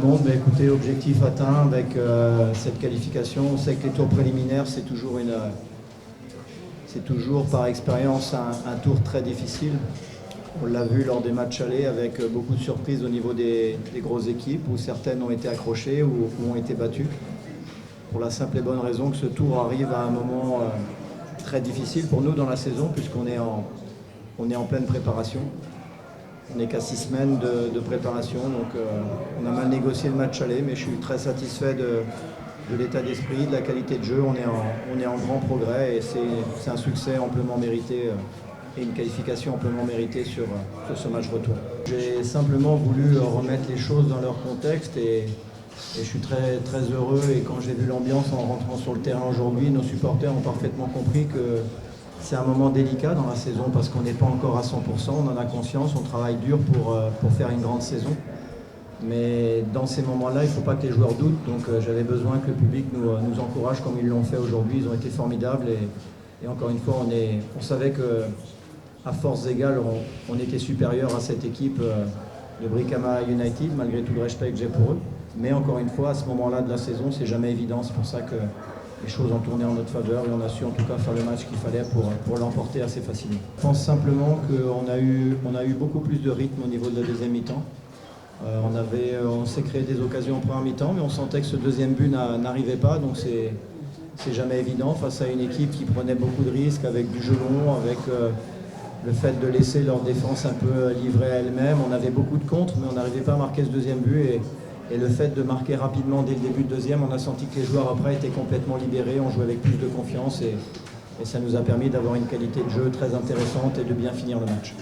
le monde. Écoutez, objectif atteint avec cette qualification. On sait que les tours préliminaires, c'est toujours par expérience un tour très difficile. On l'a vu lors des matchs allés avec beaucoup de surprises au niveau des grosses équipes où certaines ont été accrochées ou ont été battues. Pour la simple et bonne raison que ce tour arrive à un moment très difficile pour nous dans la saison puisqu'on est en pleine préparation. On n'est qu'à 6 semaines de préparation, donc on a mal négocié le match aller, mais je suis très satisfait de l'état d'esprit, de la qualité de jeu. On est en grand progrès et c'est un succès amplement mérité et une qualification amplement méritée sur ce match retour. J'ai simplement voulu remettre les choses dans leur contexte et je suis très, très heureux. Et quand j'ai vu l'ambiance en rentrant sur le terrain aujourd'hui, nos supporters ont parfaitement compris que c'est un moment délicat dans la saison parce qu'on n'est pas encore à 100%, on en a conscience, on travaille dur pour faire une grande saison. Mais dans ces moments-là, il ne faut pas que les joueurs doutent, donc j'avais besoin que le public nous encourage comme ils l'ont fait aujourd'hui. Ils ont été formidables et encore une fois, on savait qu'à force égale, on était supérieur à cette équipe de Brikama United, malgré tout le respect que j'ai pour eux. Mais encore une fois, à ce moment-là de la saison, c'est jamais évident, c'est pour ça que les choses ont tourné en notre faveur et on a su en tout cas faire le match qu'il fallait pour l'emporter assez facilement. Je pense simplement qu'on a eu beaucoup plus de rythme au niveau de la deuxième mi-temps. On s'est créé des occasions en première mi-temps, mais on sentait que ce deuxième but n'arrivait pas, donc c'est jamais évident face à une équipe qui prenait beaucoup de risques avec du jeu long, avec le fait de laisser leur défense un peu livrée à elle-même. On avait beaucoup de contres, mais on n'arrivait pas à marquer ce deuxième but. Et le fait de marquer rapidement dès le début de deuxième, on a senti que les joueurs après étaient complètement libérés, on jouait avec plus de confiance et ça nous a permis d'avoir une qualité de jeu très intéressante et de bien finir le match.